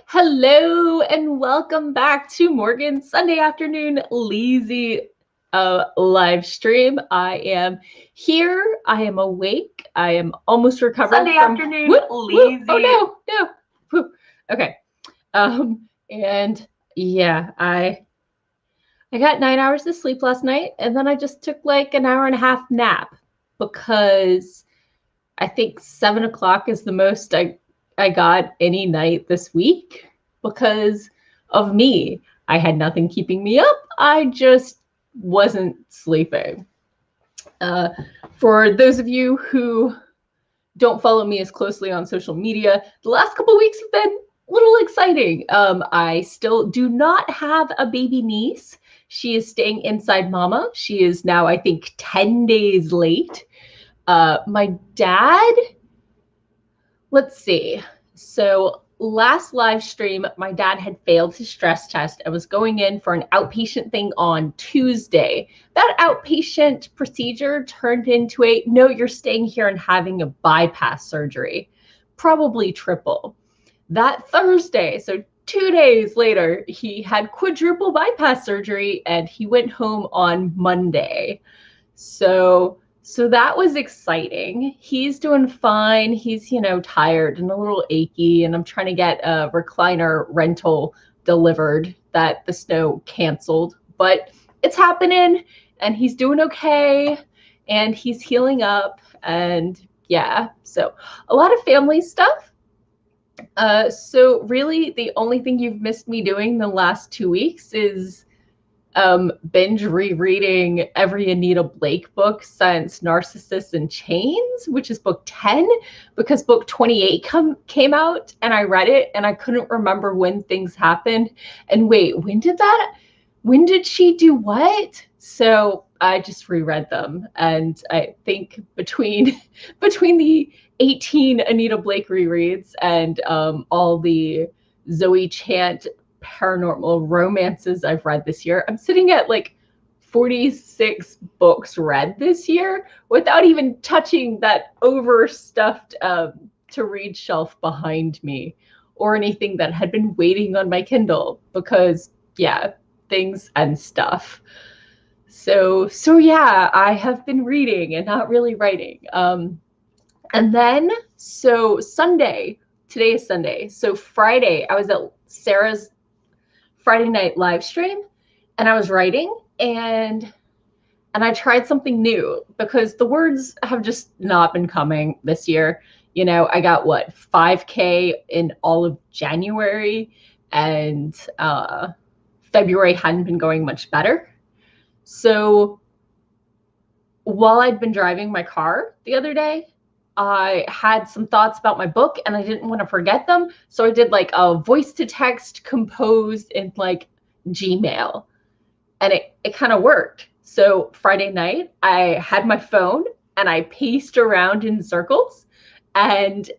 Hello and welcome back to Morgan's Sunday afternoon lazy live stream. I am here. I am awake. I am almost recovered Sunday from afternoon lazy. Oh no. Whoop. Okay. And yeah, I got 9 hours of sleep last night, and then I just took like an hour and a half nap because I think 7 o'clock is the most I got any night this week because of me. I had nothing keeping me up. I just wasn't sleeping. Uh, for those of you who don't follow me as closely on social media, the last couple weeks have been a little exciting. I still do not have a baby niece. She is staying inside mama. She is now, I think, 10 days late. My dad, let's see. So last live stream, my dad had failed his stress test and was going in for an outpatient thing on Tuesday. That outpatient procedure turned into a no, you're staying here and having a bypass surgery, probably triple. That Thursday, so 2 days later, he had quadruple bypass surgery and he went home on Monday. So that was exciting. He's doing fine. He's, tired and a little achy, and I'm trying to get a recliner rental delivered that the snow canceled. But it's happening, and he's doing okay, and he's healing up, and yeah. So a lot of family stuff. So really, the only thing you've missed me doing the last 2 weeks is binge rereading every Anita Blake book since Narcissus in Chains, which is book 10, because book 28 came out and I read it and I couldn't remember when things happened. And wait, when did she do what? So I just reread them. And I think between the 18 Anita Blake rereads and all the Zoe Chant paranormal romances I've read this year, I'm sitting at like 46 books read this year without even touching that overstuffed to read shelf behind me or anything that had been waiting on my Kindle because, yeah, things and stuff. So yeah, I have been reading and not really writing. And then, so Sunday, today is Sunday. So Friday, I was at Sarah's Friday night live stream and I was writing and I tried something new because the words have just not been coming this year. I got 5K in all of January, and February hadn't been going much better. So while I'd been driving my car the other day, I had some thoughts about my book and I didn't want to forget them. So I did like a voice to text composed in like Gmail, and it kind of worked. So Friday night, I had my phone and I paced around in circles and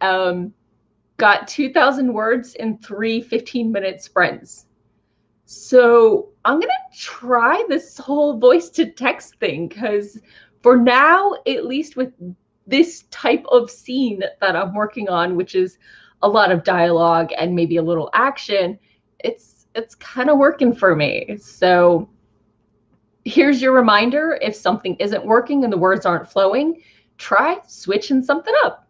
got 2,000 words in 3 15-minute sprints. So I'm going to try this whole voice to text thing because for now, at least with this type of scene that I'm working on, which is a lot of dialogue and maybe a little action, it's kind of working for me. So here's your reminder: if something isn't working and the words aren't flowing, try switching something up.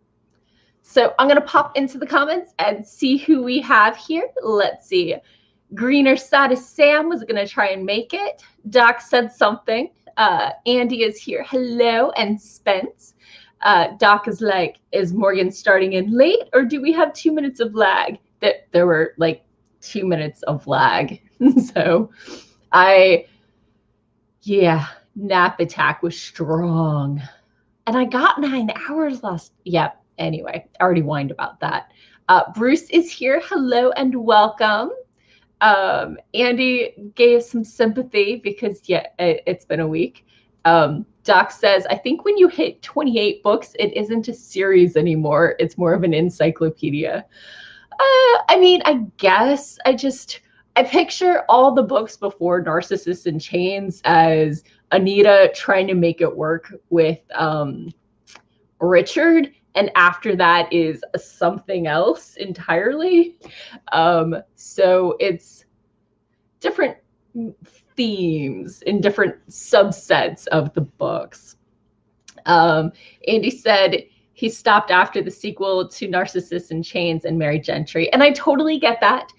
So I'm going to pop into the comments and see who we have here. Let's see. Greener side of Sam was going to try and make it. Doc said something. Andy is here. Hello. And Spence. Doc is like, is Morgan starting in late or do we have 2 minutes of lag? There were like 2 minutes of lag. So nap attack was strong. And I got 9 hours last. Yep. Anyway, I already whined about that. Bruce is here. Hello and welcome. Andy gave some sympathy because, it's been a week. Doc says, I think when you hit 28 books, it isn't a series anymore. It's more of an encyclopedia. I guess I picture all the books before Narcissus in Chains as Anita trying to make it work with Richard and after that is something else entirely. So it's different themes in different subsets of the books. Andy said he stopped after the sequel to Narcissus in Chains and Mary Gentry, and I totally get that.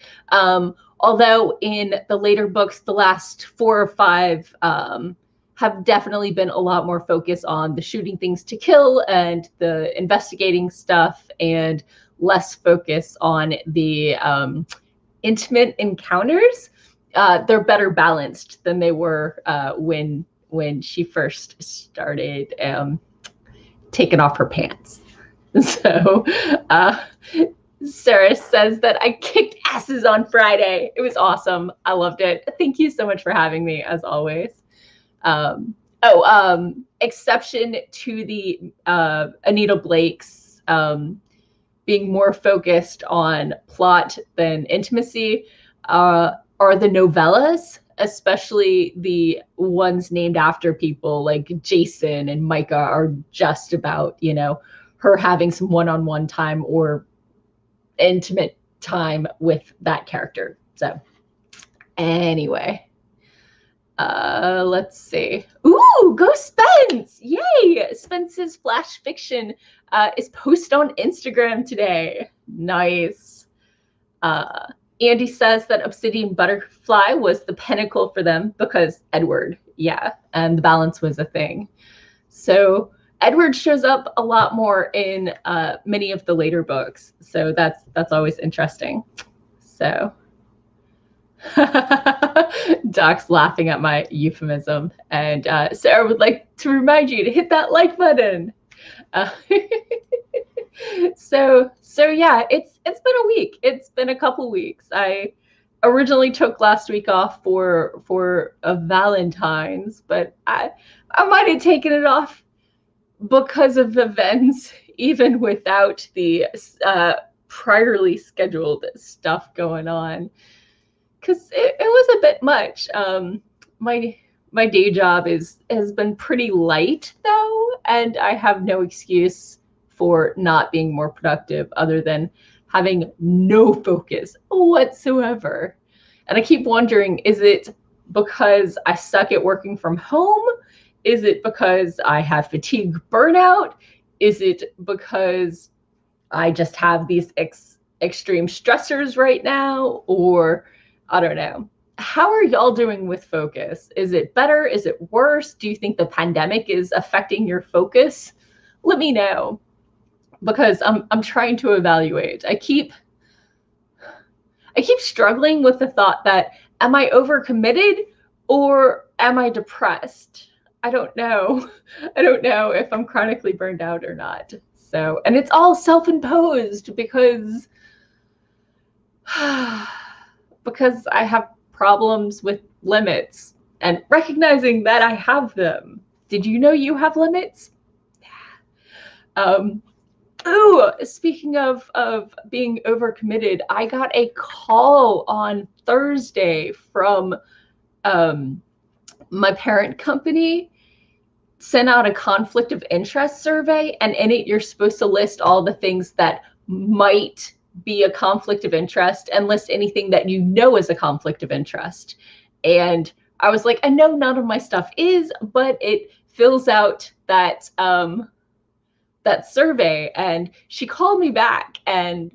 Although in the later books, the last 4 or 5 have definitely been a lot more focus on the shooting things to kill and the investigating stuff, and less focus on the intimate encounters. They're better balanced than they were when she first started taking off her pants. So Sarah says that I kicked asses on Friday. It was awesome. I loved it. Thank you so much for having me, as always. Exception to the Anita Blake's being more focused on plot than intimacy are the novellas, especially the ones named after people like Jason and Micah, are just about, you know, her having some one-on-one time or intimate time with that character. So anyway, let's see. Ooh, go Spence! Yay! Spence's flash fiction is posted on Instagram today. Nice. Andy says that Obsidian Butterfly was the pinnacle for them because Edward, yeah, and the balance was a thing. So Edward shows up a lot more in many of the later books, so that's always interesting. So Doc's laughing at my euphemism, and Sarah would like to remind you to hit that like button. So yeah, it's been a week. It's been a couple weeks. I originally took last week off for a Valentine's, but I might have taken it off because of events, even without the priorly scheduled stuff going on, because it was a bit much. My day job has been pretty light though, and I have no excuse for not being more productive other than having no focus whatsoever. And I keep wondering, is it because I suck at working from home? Is it because I have fatigue burnout? Is it because I just have these extreme stressors right now? Or I don't know. How are y'all doing with focus? Is it better? Is it worse? Do you think the pandemic is affecting your focus? Let me know, because I'm trying to evaluate. I keep struggling with the thought that, am I overcommitted or am I depressed? I don't know. I don't know if I'm chronically burned out or not. So, and it's all self-imposed because I have problems with limits and recognizing that I have them. Did you know you have limits? Ooh, speaking of being overcommitted, I got a call on Thursday from my parent company. Sent out a conflict of interest survey, and in it you're supposed to list all the things that might be a conflict of interest and list anything that you know is a conflict of interest. And I was like, I know none of my stuff is, but it fills out that that survey. And she called me back, and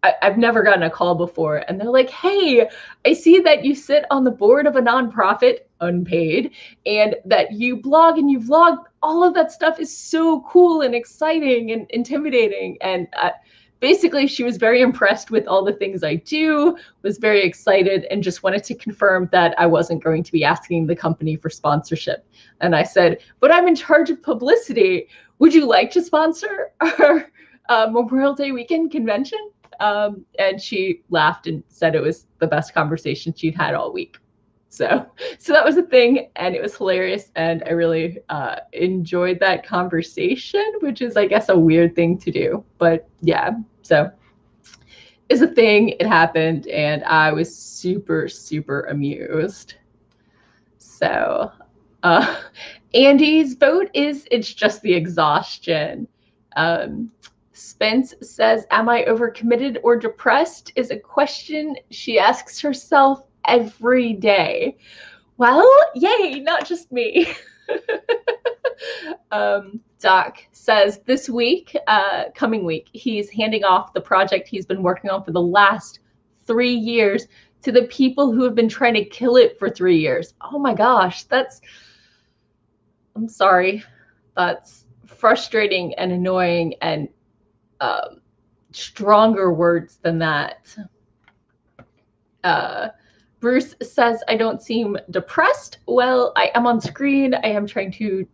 I've never gotten a call before. And they're like, hey, I see that you sit on the board of a nonprofit, unpaid, and that you blog and you vlog. All of that stuff is so cool and exciting and intimidating. And basically, she was very impressed with all the things I do, was very excited, and just wanted to confirm that I wasn't going to be asking the company for sponsorship. And I said, but I'm in charge of publicity. Would you like to sponsor our Memorial Day weekend convention? And she laughed and said it was the best conversation she'd had all week. So that was a thing, and it was hilarious, and I really enjoyed that conversation, which is, I guess, a weird thing to do. But yeah, so it's a thing. It happened, and I was super, super amused. So Andy's vote is it's just the exhaustion. Spence says, am I overcommitted or depressed? Is a question she asks herself every day. Well, yay, not just me. Doc says this week, coming week, he's handing off the project he's been working on for the last 3 years to the people who have been trying to kill it for 3 years. Oh my gosh, I'm sorry, that's frustrating and annoying and stronger words than that. Bruce says, I don't seem depressed. Well, I am on screen. I am trying to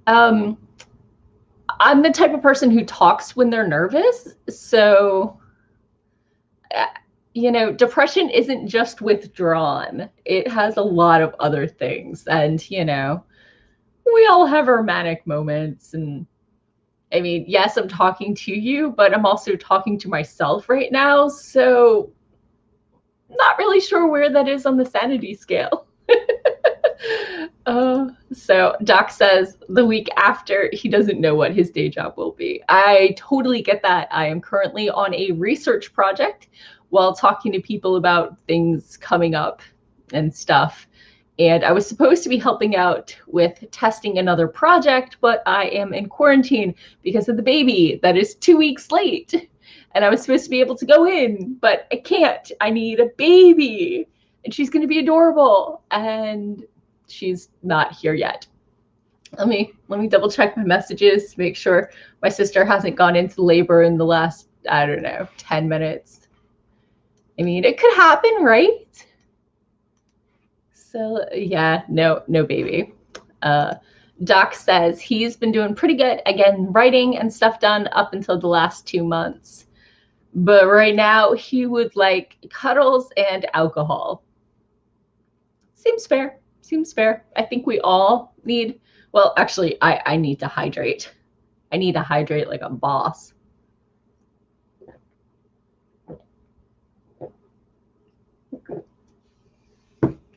I'm the type of person who talks when they're nervous. So, depression isn't just withdrawn. It has a lot of other things. And, we all have our manic moments. And I mean, yes, I'm talking to you, but I'm also talking to myself right now. So, not really sure where that is on the sanity scale. So Doc says the week after, he doesn't know what his day job will be. I totally get that. I am currently on a research project while talking to people about things coming up and stuff. And I was supposed to be helping out with testing another project, but I am in quarantine because of the baby that is 2 weeks late. And I was supposed to be able to go in, but I can't. I need a baby. And she's going to be adorable. And she's not here yet. Let me double check my messages to make sure my sister hasn't gone into labor in the last, I don't know, 10 minutes. I mean, it could happen, right? So yeah, no baby. Doc says he's been doing pretty good, again, writing and stuff done up until the last 2 months. But right now he would like cuddles and alcohol. Seems fair. Seems fair. I think we all need, well, actually, I need to hydrate. I need to hydrate like a boss.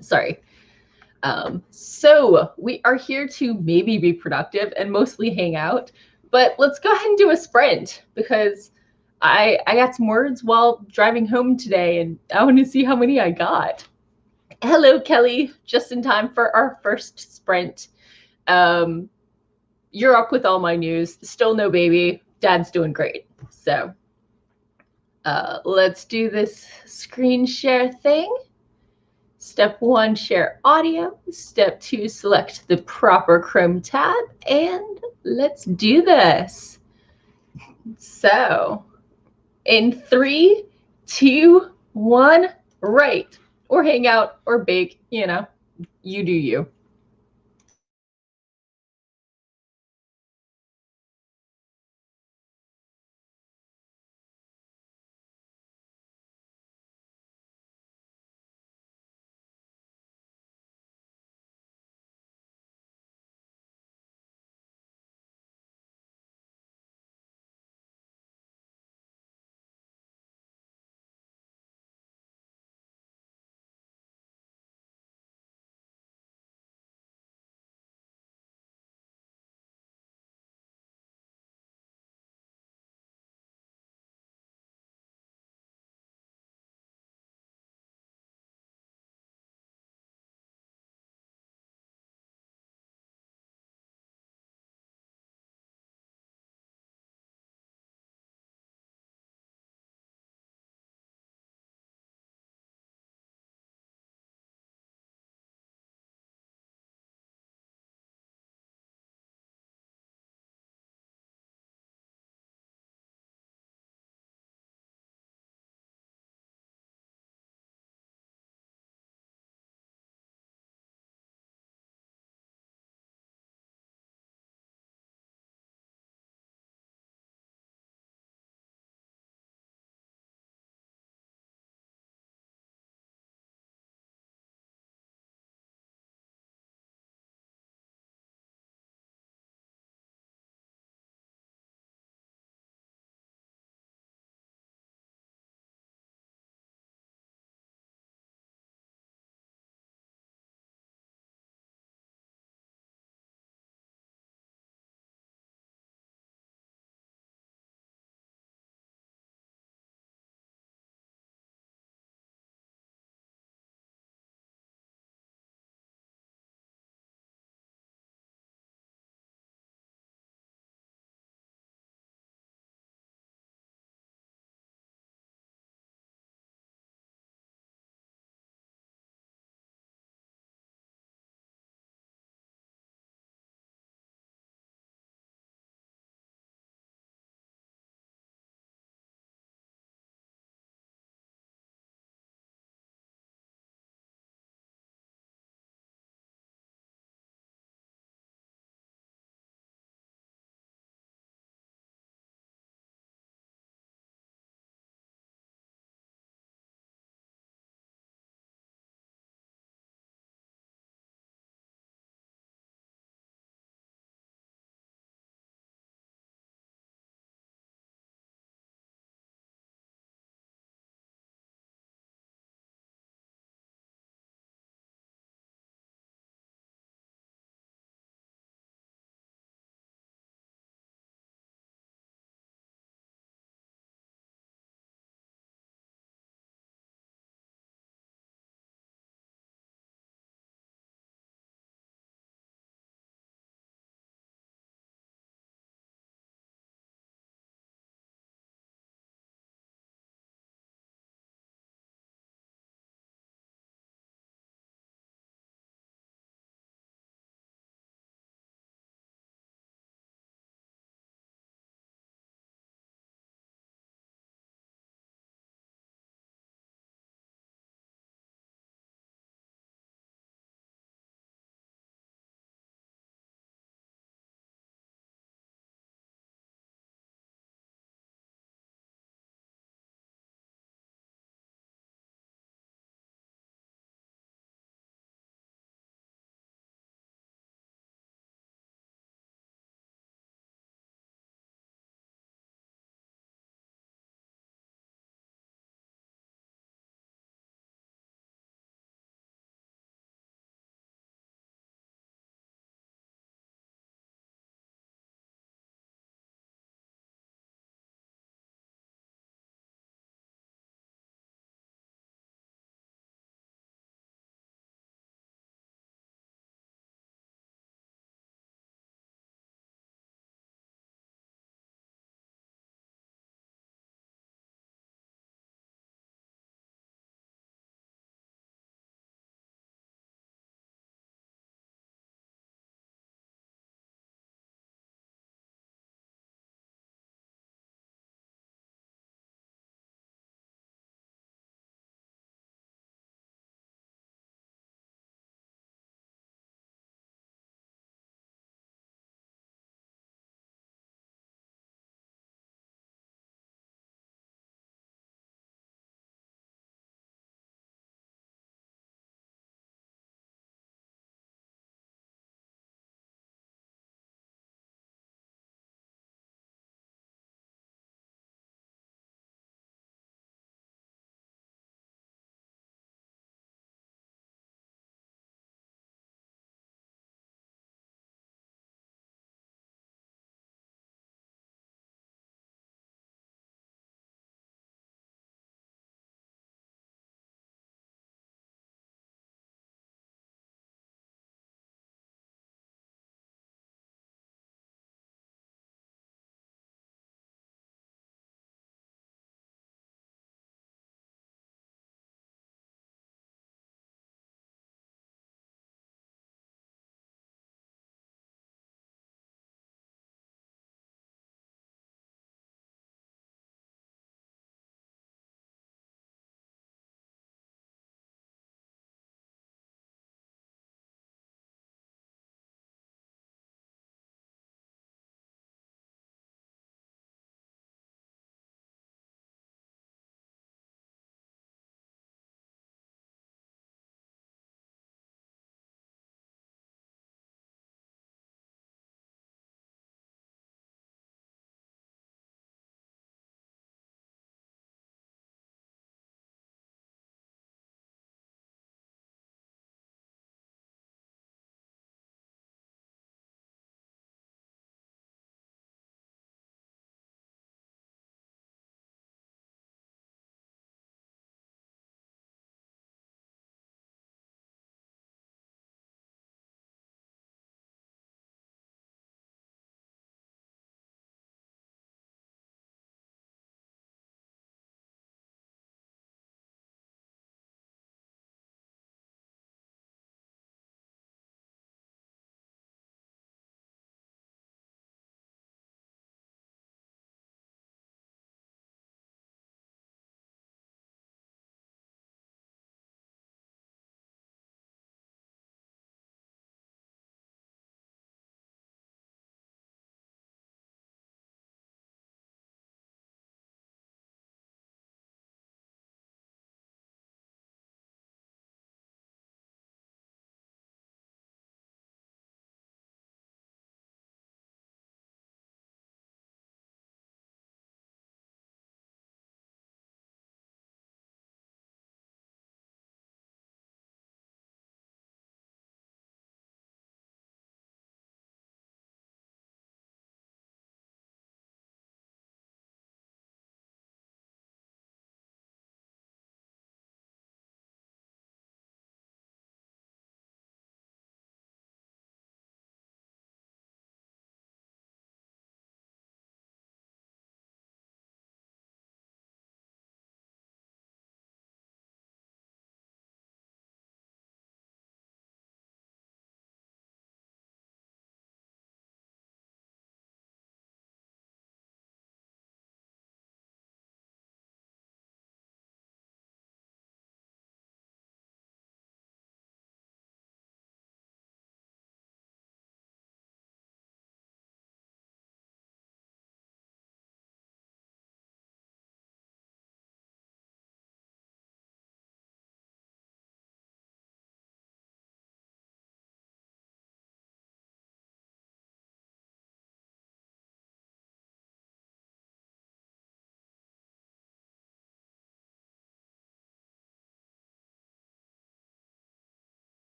Sorry. So we are here to maybe be productive and mostly hang out, but let's go ahead and do a sprint because I got some words while driving home today and I want to see how many I got. Hello, Kelly, just in time for our first sprint. You're up with all my news. Still no baby. Dad's doing great. So let's do this screen share thing. Step 1, share audio. Step 2, select the proper Chrome tab. And let's do this. So in 3, 2, 1, write. Or hang out or bake, you do you.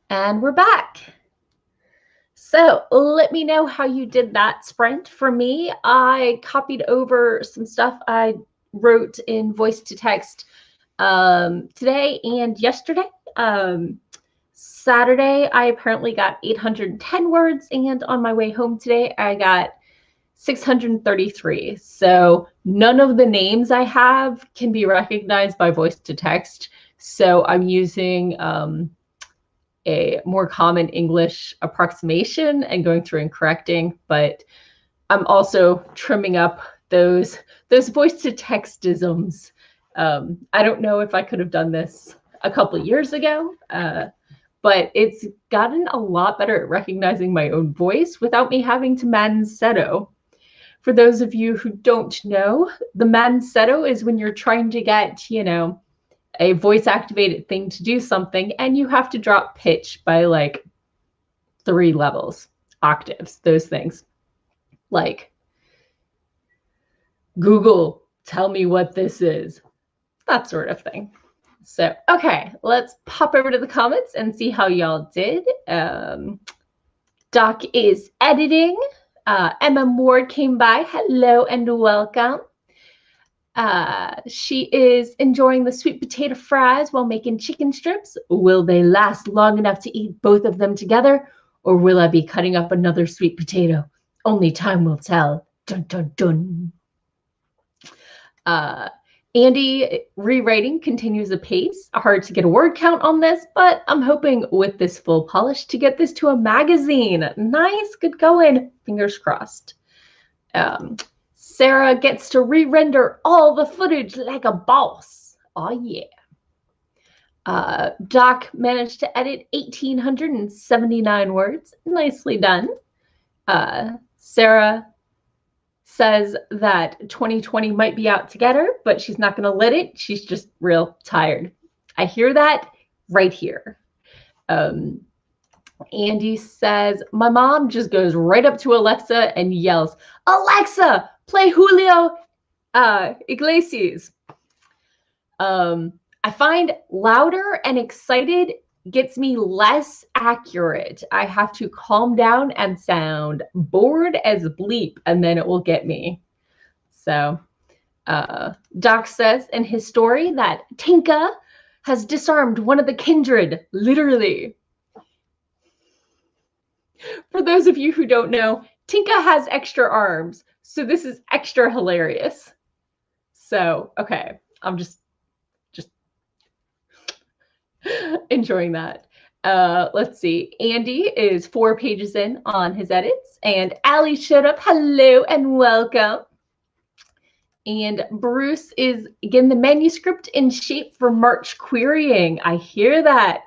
And we're back. So let me know how you did that sprint. For me, I copied over some stuff I wrote in voice to text today and yesterday. Saturday, I apparently got 810 words, and on my way home today, I got 633. So none of the names I have can be recognized by voice to text. So I'm using a more common English approximation and going through and correcting, but I'm also trimming up those voice to textisms. I don't know if I could have done this a couple of years ago, but it's gotten a lot better at recognizing my own voice without me having to mansetto. For those of you who don't know, the mansetto is when you're trying to get, a voice activated thing to do something, and you have to drop pitch by like 3 levels, octaves, those things. Like, Google, tell me what this is. That sort of thing. So, okay, let's pop over to the comments and see how y'all did. Doc is editing. Emma Ward came by. Hello and welcome. She is enjoying the sweet potato fries while making chicken strips. Will they last long enough to eat both of them together, or will I be cutting up another sweet potato? Only time will tell. Dun, dun, dun. Andy rewriting continues apace. Hard to get a word count on this, but I'm hoping with this full polish to get this to a magazine. Nice, good going. Fingers crossed. Sarah gets to re-render all the footage like a boss. Oh, yeah. Doc managed to edit 1,879 words. Nicely done. Sarah says that 2020 might be out to get her, but she's not going to let it. She's just real tired. I hear that right here. Andy says, my mom just goes right up to Alexa and yells, Alexa, play Julio Iglesias. I find louder and excited gets me less accurate. I have to calm down and sound bored as bleep, and then it will get me. So Doc says in his story that Tinka has disarmed one of the kindred, literally. For those of you who don't know, Tinka has extra arms, so this is extra hilarious. So, okay, I'm just enjoying that. Let's see. Andy is 4 pages in on his edits, and Allie showed up. Hello and welcome. And Bruce is getting the manuscript in shape for March querying. I hear that.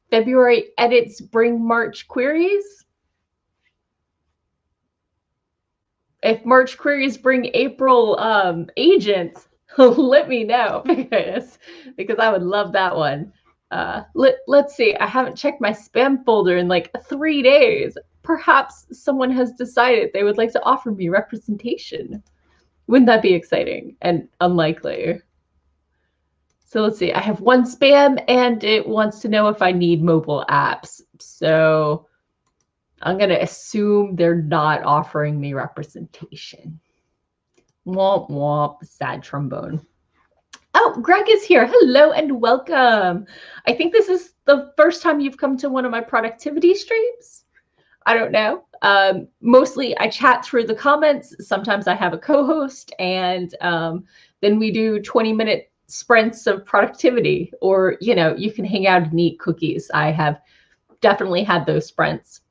February edits bring March queries. If March queries bring April agents, let me know because I would love that one. Let's see. I haven't checked my spam folder in like 3 days. Perhaps someone has decided they would like to offer me representation. Wouldn't that be exciting and unlikely? So let's see. I have 1 spam and it wants to know if I need mobile apps. So I'm going to assume they're not offering me representation. Womp womp, sad trombone. Oh, Greg is here. Hello and welcome. I think this is the first time you've come to one of my productivity streams. I don't know. Mostly I chat through the comments. Sometimes I have a co-host, and then we do 20-minute sprints of productivity, or, you can hang out and eat cookies. I have definitely had those sprints.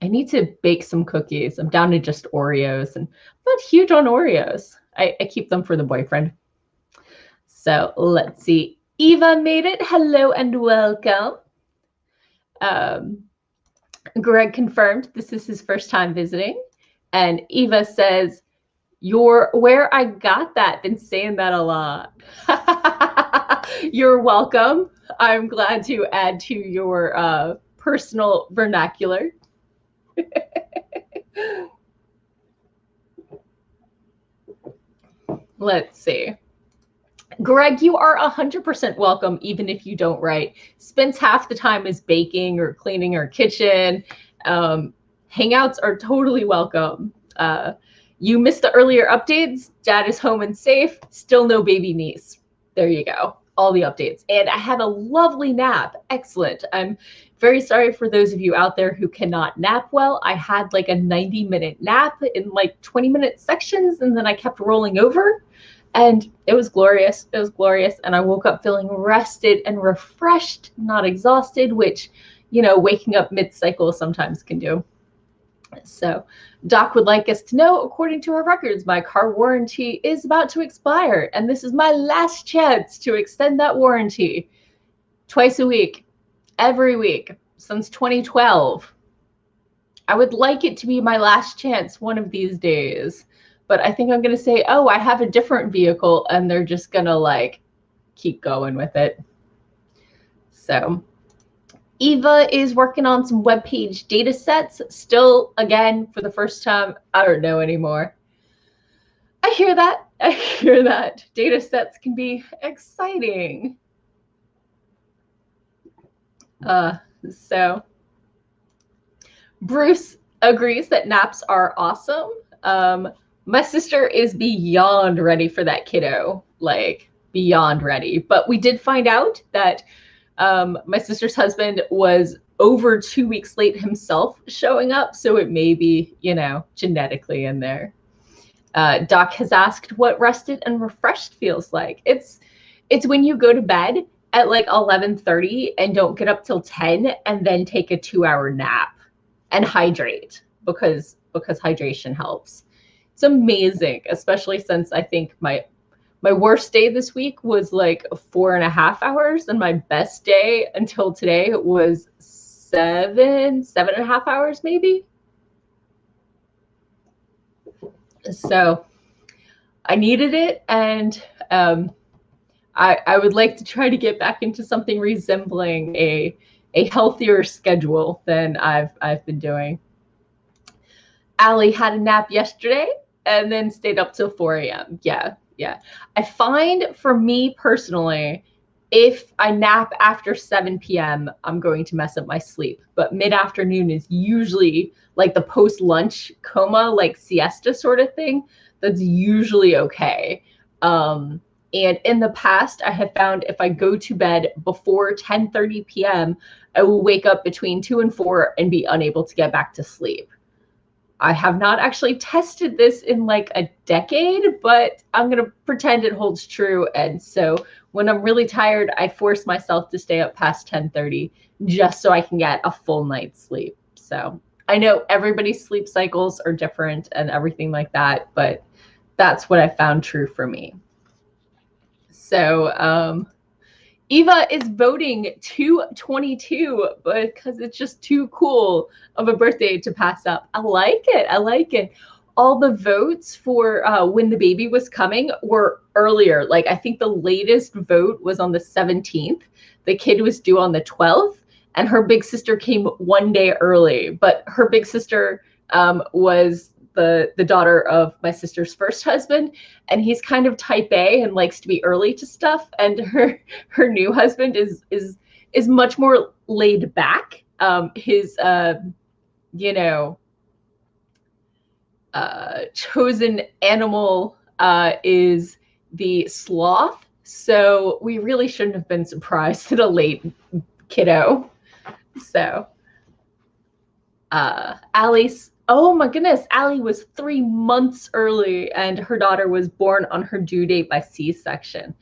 I need to bake some cookies. I'm down to just Oreos, and I'm not huge on Oreos. I keep them for the boyfriend. So let's see. Eva made it. Hello and welcome. Greg confirmed this is his first time visiting. And Eva says, "You're where I got that. Been saying that a lot." You're welcome. I'm glad to add to your personal vernacular. Let's see. Greg, you are 100% welcome, even if you don't write. Spends half the time as baking or cleaning our kitchen. Hangouts are totally welcome. You missed the earlier updates. Dad is home and safe. Still no baby niece. There you go. All the updates. And I had a lovely nap. Excellent. I'm very sorry for those of you out there who cannot nap well. I had like a 90-minute nap in like 20-minute sections, and then I kept rolling over. And it was glorious. It was glorious. And I woke up feeling rested and refreshed, not exhausted, which, you know, waking up mid-cycle sometimes can do. So Doc would like us to know, according to our records, my car warranty is about to expire, and this is my last chance to extend that warranty. Twice a week, every week, since 2012. I would like it to be my last chance one of these days. But I think I'm going to say, oh, I have a different vehicle, and they're just going to like keep going with it. So Eva is working on some web page data sets. Still, again, for the first time, I don't know anymore. I hear that. I hear that. Data sets can be exciting. So Bruce agrees that naps are awesome. My sister is beyond ready for that kiddo, like beyond ready. But we did find out that my sister's husband was over 2 weeks late himself showing up. So it may be, you know, genetically in there. Doc has asked what rested and refreshed feels like. It's when you go to bed at like 11:30 and don't get up till 10 and then take a 2-hour nap and hydrate because hydration helps. It's amazing, especially since I think my worst day this week was like 4.5 hours, and my best day until today was 7.5 hours maybe. So I needed it, and I would like to try to get back into something resembling a healthier schedule than I've been doing. Allie had a nap yesterday and then stayed up till 4 a.m. Yeah. I find for me personally, if I nap after 7 p.m., I'm going to mess up my sleep. But mid-afternoon is usually like the post-lunch coma, like siesta sort of thing. That's usually okay. And in the past, I have found if I go to bed before 10:30 p.m., I will wake up between 2 and 4 and be unable to get back to sleep. I have not actually tested this in like a decade, but I'm going to pretend it holds true. And so when I'm really tired, I force myself to stay up past 10:30 just so I can get a full night's sleep. So I know everybody's sleep cycles are different and everything like that, but that's what I found true for me. So Eva is voting 222 because it's just too cool of a birthday to pass up. I like it. I like it. All the votes for when the baby was coming were earlier. Like I think the latest vote was on the 17th. The kid was due on the 12th, and her big sister came 1 day early. But her big sister was the daughter of my sister's first husband, and he's kind of type A and likes to be early to stuff. And her new husband is much more laid back. His chosen animal is the sloth. So we really shouldn't have been surprised at a late kiddo. So Allie's, oh my goodness, Allie was 3 months early, and her daughter was born on her due date by C-section.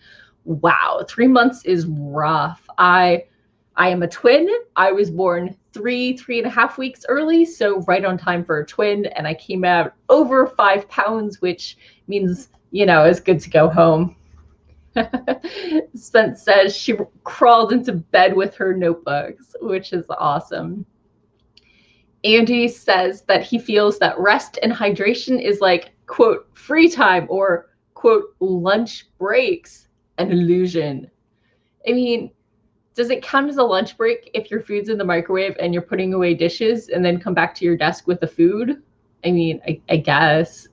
Wow, 3 months is rough. I am a twin. I was born 3.5 weeks early, so right on time for a twin, and I came out over 5 pounds, which means, you know, it's good to go home. Spence says she crawled into bed with her notebooks, which is awesome. Andy says that he feels that rest and hydration is like, quote, free time or, quote, lunch breaks, an illusion. I mean, does it count as a lunch break if your food's in the microwave and you're putting away dishes and then come back to your desk with the food? I mean, I guess.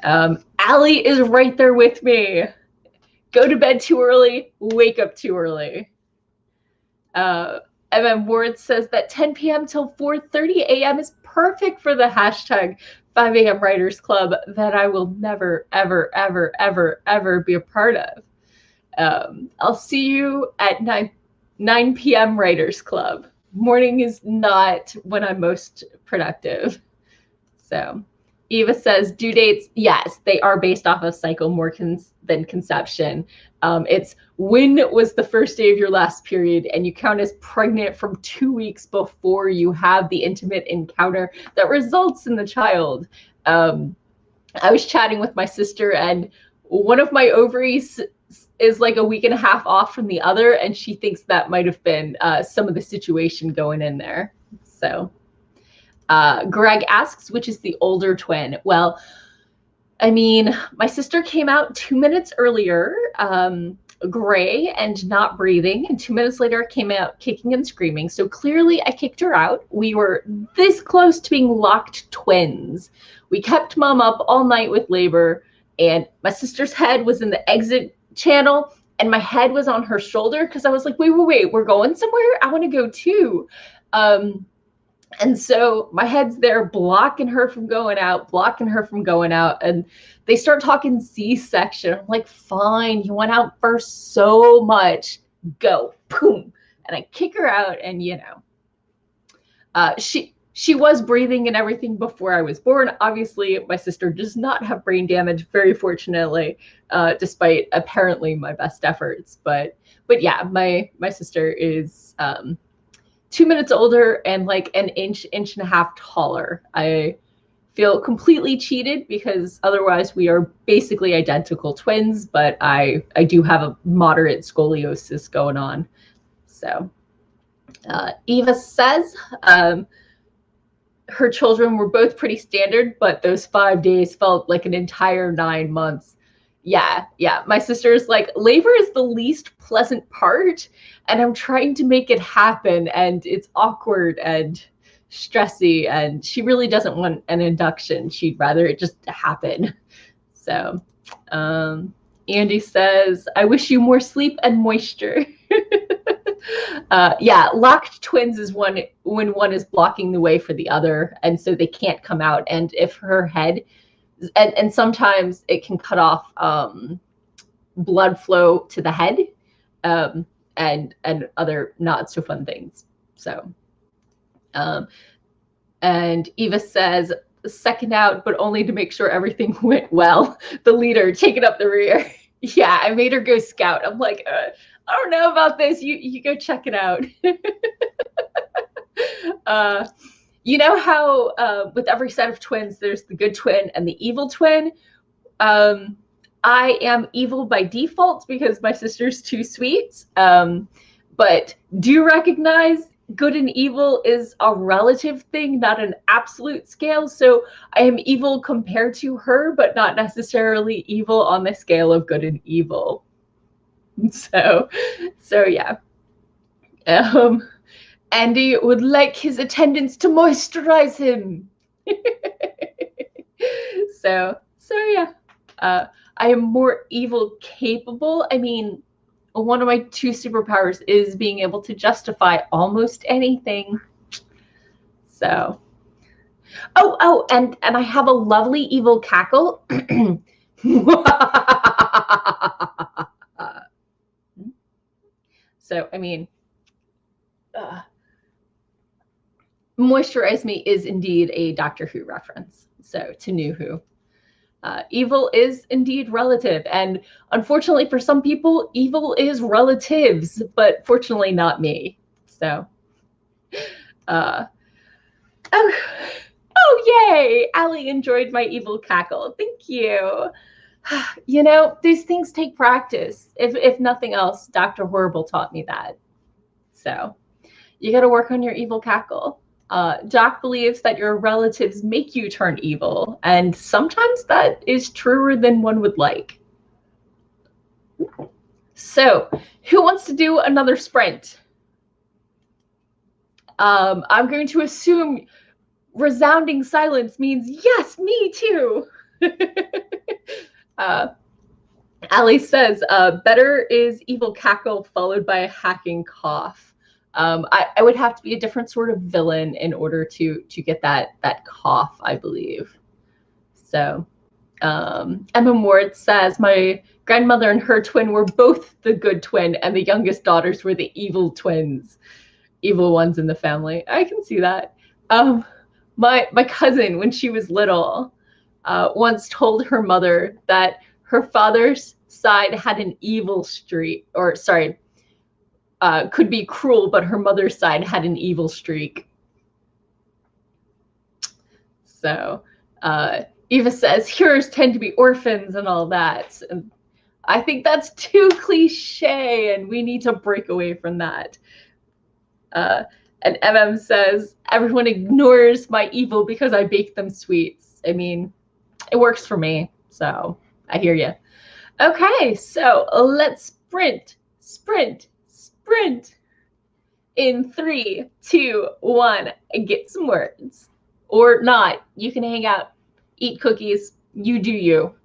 Allie is right there with me. Go to bed too early, wake up too early. And then Ward says that 10 p.m. till 4:30 a.m. is perfect for the hashtag 5 a.m. Writers Club that I will never, ever, ever, ever, ever be a part of. I'll see you at 9 p.m. Writers Club. Morning is not when I'm most productive. So Eva says due dates, yes, they are based off of cycle more than conception. It's when was the first day of your last period, and you count as pregnant from 2 weeks before you have the intimate encounter that results in the child. I was chatting with my sister, and one of my ovaries is like a week and a half off from the other, and she thinks that might have been some of the situation going in there. So Greg asks, which is the older twin? Well, I mean, my sister came out 2 minutes earlier, gray and not breathing, and 2 minutes later came out kicking and screaming. So clearly I kicked her out. We were this close to being locked twins. We kept mom up all night with labor, and my sister's head was in the exit channel, and my head was on her shoulder because I was like, wait, we're going somewhere? I want to go too. And so my head's there blocking her from going out, and they start talking C-section. I'm like, fine, you went out for so much, go, boom. And I kick her out, and she was breathing and everything before I was born. Obviously, my sister does not have brain damage, very fortunately, despite apparently my best efforts. But yeah, my sister is 2 minutes older and like an inch and a half taller. I feel completely cheated because otherwise we are basically identical twins, but I do have a moderate scoliosis going on. So Eva says her children were both pretty standard, but those 5 days felt like an entire 9 months. Yeah. My sister's like, labor is the least pleasant part, and I'm trying to make it happen, and it's awkward and stressy, and she really doesn't want an induction. She'd rather it just happen. So Andy says, I wish you more sleep and moisture. Yeah, locked twins is when one is blocking the way for the other, and so they can't come out. And if her head, and sometimes it can cut off blood flow to the head, and other not so fun things. So, and Eva says, second out, but only to make sure everything went well. The leader taking up the rear. Yeah, I made her go scout. I'm like, I don't know about this. You go check it out. You know how with every set of twins, there's the good twin and the evil twin. I am evil by default because my sister's too sweet. But do you recognize good and evil is a relative thing, not an absolute scale? So I am evil compared to her, but not necessarily evil on the scale of good and evil. So yeah. Andy would like his attendants to moisturize him. So yeah. I am more evil capable. I mean, one of my 2 superpowers is being able to justify almost anything. So, and I have a lovely evil cackle. So, I mean, moisturize me is indeed a Doctor Who reference. So to New Who. Evil is indeed relative, and unfortunately for some people, evil is relatives, but fortunately not me. So, oh yay! Allie enjoyed my evil cackle. Thank you. You know, these things take practice. If nothing else, Dr. Horrible taught me that. So, you got to work on your evil cackle. Doc believes that your relatives make you turn evil, and sometimes that is truer than one would like. So, who wants to do another sprint? I'm going to assume resounding silence means yes, me too. Ali says, better is evil cackle followed by a hacking cough. I would have to be a different sort of villain in order to get that cough, I believe. So Emma Ward says, my grandmother and her twin were both the good twin, and the youngest daughters were the evil twins, evil ones in the family. I can see that. My cousin, when she was little, once told her mother that her father's side had an evil streak, or sorry, could be cruel, but her mother's side had an evil streak. So Eva says heroes tend to be orphans and all that. And I think that's too cliche, and we need to break away from that. And MM says everyone ignores my evil because I bake them sweets. I mean, it works for me, so I hear you. Okay, so let's sprint, sprint in 3, 2, 1, and get some words. Or not. You can hang out, eat cookies. You do you.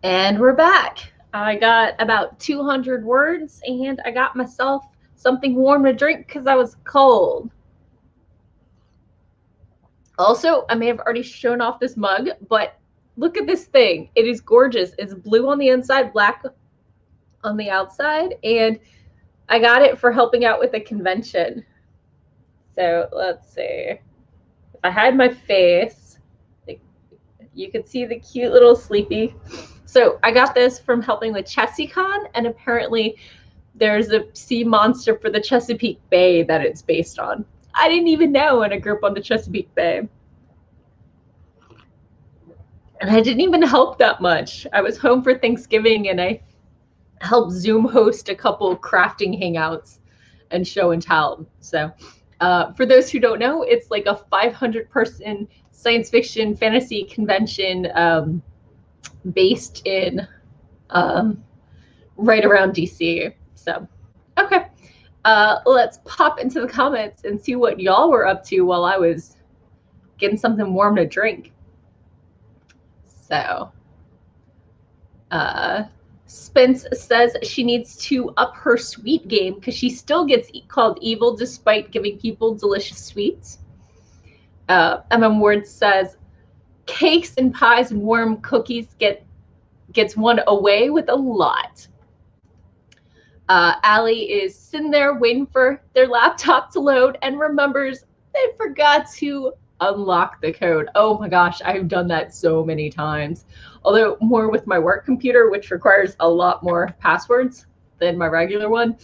And we're back. I got about 200 words and I got myself something warm to drink because I was cold. Also, I may have already shown off this mug, but look at this thing. It is gorgeous. It's blue on the inside, black on the outside, and I got it for helping out with a convention. So let's see. If I had my face, you could see the cute little sleepy. So I got this from helping with ChessieCon, and apparently there's a sea monster for the Chesapeake Bay that it's based on. I didn't even know, and I grew up on the Chesapeake Bay. And I didn't even help that much. I was home for Thanksgiving and I helped Zoom host a couple crafting hangouts and show and tell. So for those who don't know, it's like a 500-person science fiction fantasy convention based in right around DC. So, okay. Let's pop into the comments and see what y'all were up to while I was getting something warm to drink. So, Spence says she needs to up her sweet game because she still gets called evil despite giving people delicious sweets. Ward says cakes and pies and warm cookies gets one away with a lot. Allie is sitting there waiting for their laptop to load and remembers they forgot to unlock the code. Oh my gosh, I've done that so many times. Although more with my work computer, which requires a lot more passwords than my regular one.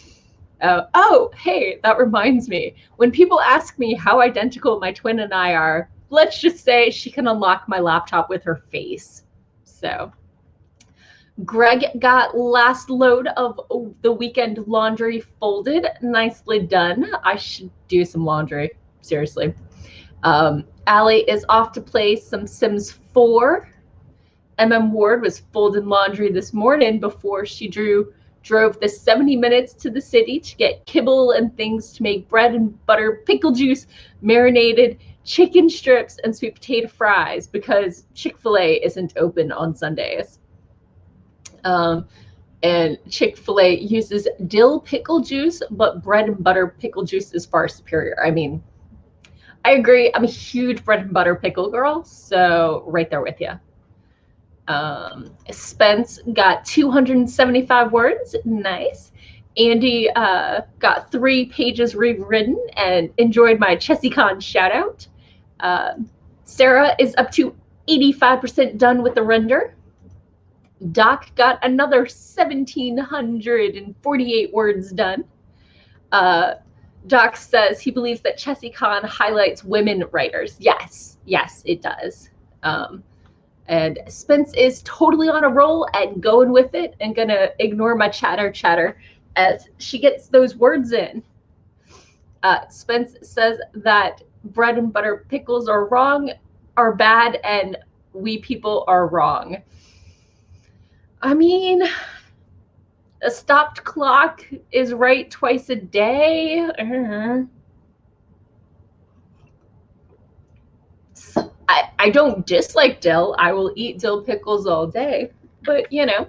Oh, hey, that reminds me. When people ask me how identical my twin and I are, let's just say she can unlock my laptop with her face. So Greg got last load of the weekend laundry folded. Nicely done. I should do some laundry, seriously. Allie is off to play some Sims 4. Ward was folding laundry this morning before she drove the 70 minutes to the city to get kibble and things to make bread and butter, pickle juice, marinated chicken strips, and sweet potato fries because Chick-fil-A isn't open on Sundays. And Chick-fil-A uses dill pickle juice, but bread and butter pickle juice is far superior. I mean, I agree. I'm a huge bread and butter pickle girl, so right there with you. Spence got 275 words. Nice. Andy got 3 pages rewritten and enjoyed my ChessieCon shout out. Sarah is up to 85% done with the render. Doc got another 1,748 words done. Doc says he believes that ChessieCon highlights women writers. Yes, it does. And Spence is totally on a roll and going with it and gonna ignore my chatter as she gets those words in. Spence says that bread and butter pickles are bad, and we people are wrong. I mean, a stopped clock is right twice a day. I don't dislike dill. I will eat dill pickles all day. But, you know,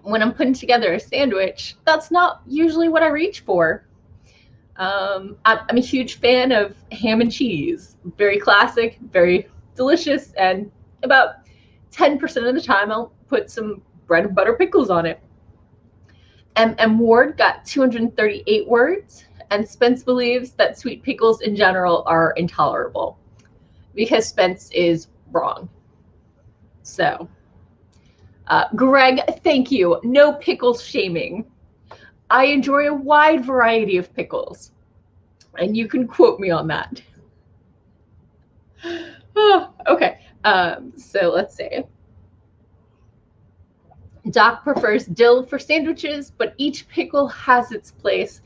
when I'm putting together a sandwich, that's not usually what I reach for. I'm a huge fan of ham and cheese. Very classic, very delicious, and about 10% of the time I'll put some bread and butter pickles on it. Ward got 238 words, and Spence believes that sweet pickles in general are intolerable because Spence is wrong. So, Greg, thank you. No pickles shaming. I enjoy a wide variety of pickles, and you can quote me on that. Okay, so let's see. Doc prefers dill for sandwiches, but each pickle has its place,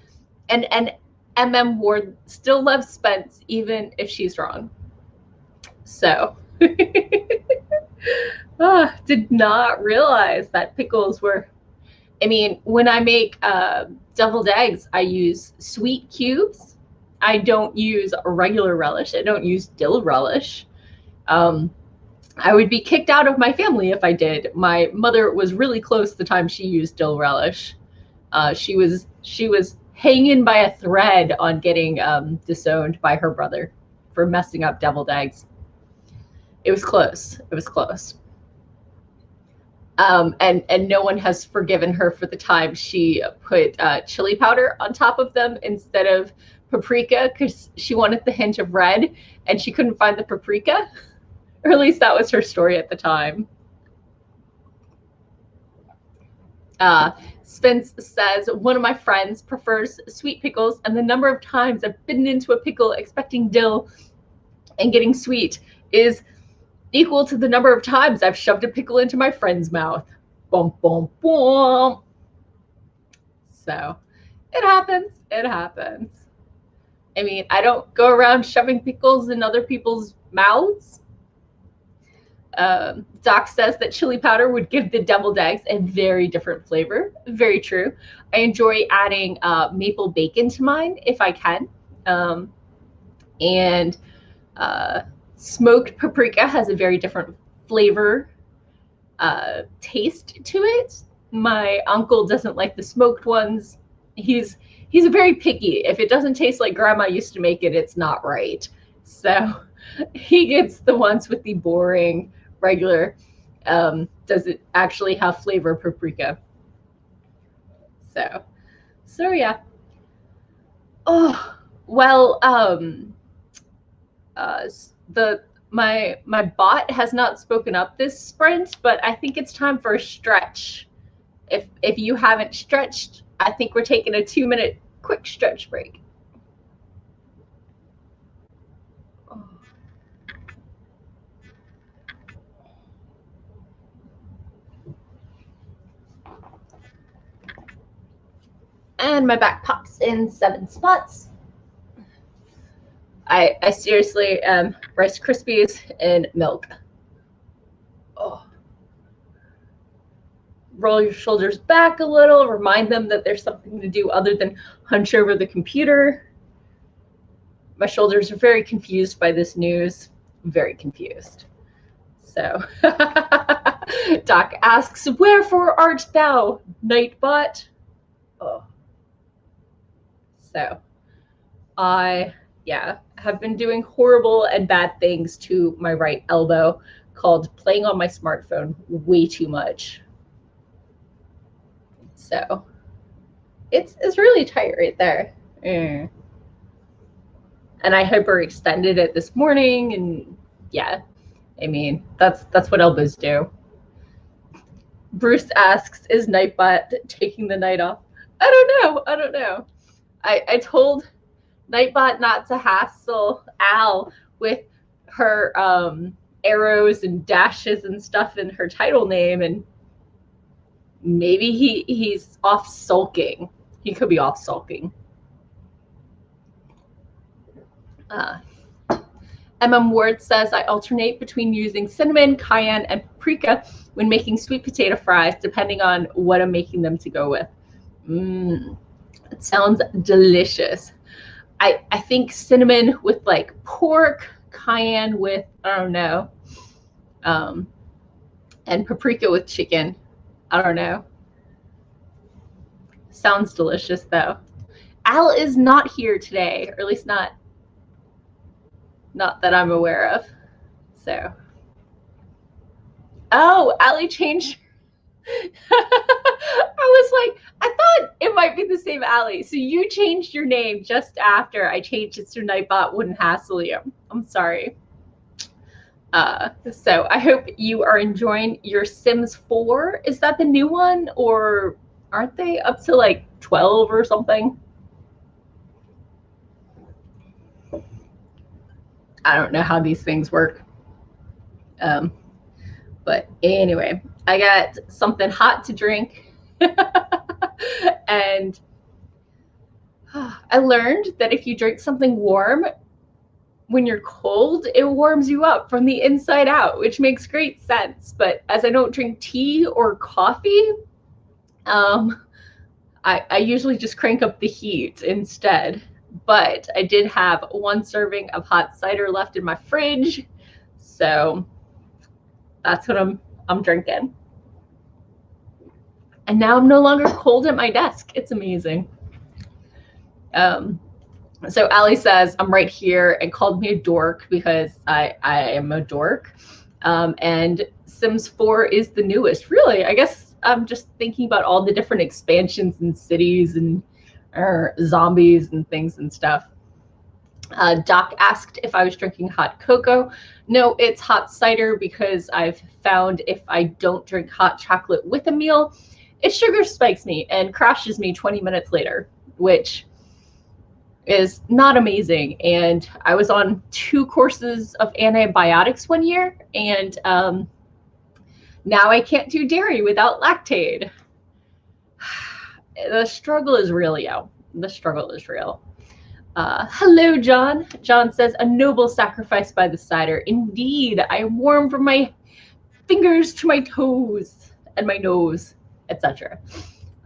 and Ward still loves Spence even if she's wrong. So, did not realize that pickles were, I mean, when I make deviled eggs, I use sweet cubes. I don't use a regular relish. I don't use dill relish. I would be kicked out of my family if I did. My mother was really close the time she used dill relish. She was hanging by a thread on getting disowned by her brother for messing up deviled eggs. It was close. It was close. And no one has forgiven her for the time she put chili powder on top of them instead of paprika, because she wanted the hint of red and she couldn't find the paprika, or at least that was her story at the time. Spence says, one of my friends prefers sweet pickles, and the number of times I've bitten into a pickle expecting dill and getting sweet is equal to the number of times I've shoved a pickle into my friend's mouth. Boom, boom, boom. So it happens. It happens. I mean, I don't go around shoving pickles in other people's mouths. Doc says that chili powder would give the deviled eggs a very different flavor. Very true. I enjoy adding maple bacon to mine if I can. And smoked paprika has a very different flavor taste to it. My uncle doesn't like the smoked ones. He's very picky. If it doesn't taste like grandma used to make it, it's not right. So he gets the ones with the boring regular. Does it actually have flavor paprika? So yeah. Oh well. My bot has not spoken up this sprint, but I think it's time for a stretch. If you haven't stretched, I think we're taking a 2-minute quick stretch break. And my back pops in 7 spots. I seriously am Rice Krispies and milk. Oh. Roll your shoulders back a little, remind them that there's something to do other than hunch over the computer. My shoulders are very confused by this news. Very confused. So Doc asks, wherefore art thou, Nightbot? Oh. So I have been doing horrible and bad things to my right elbow, called playing on my smartphone way too much. So it's really tight right there. And I hyperextended it this morning, and yeah, I mean that's what elbows do. Bruce asks, is Nightbot taking the night off? I don't know. I told Nightbot not to hassle Al with her arrows and dashes and stuff in her title name, and maybe he's off sulking. He could be off sulking. MM Ward says, I alternate between using cinnamon, cayenne, and paprika when making sweet potato fries, depending on what I'm making them to go with. It sounds delicious. I think cinnamon with like pork, cayenne with, I don't know, and paprika with chicken. I don't know. Sounds delicious though. Al is not here today, or at least not that I'm aware of. So, oh, Allie changed. I was like, I thought it might be the same Allie. So you changed your name just after I changed it so Nightbot wouldn't hassle you. I'm sorry. So I hope you are enjoying your Sims 4. Is that the new one, or aren't they up to like 12 or something? I don't know how these things work. But anyway, I got something hot to drink. And I learned that if you drink something warm, when you're cold, it warms you up from the inside out, which makes great sense. But as I don't drink tea or coffee, I usually just crank up the heat instead. But I did have 1 serving of hot cider left in my fridge. So That's what I'm drinking. And now I'm no longer cold at my desk. It's amazing. So Allie says, I'm right here, and called me a dork because I am a dork. And Sims 4 is the newest. Really, I guess I'm just thinking about all the different expansions and cities and zombies and things and stuff. Doc asked if I was drinking hot cocoa. No, it's hot cider because I've found if I don't drink hot chocolate with a meal, it sugar spikes me and crashes me 20 minutes later, which is not amazing. And I was on 2 courses of antibiotics one year, and now I can't do dairy without lactate. The struggle is real, yo. The struggle is real. Hello, John. John says, a noble sacrifice by the cider. Indeed, I am warm from my fingers to my toes and my nose, etc.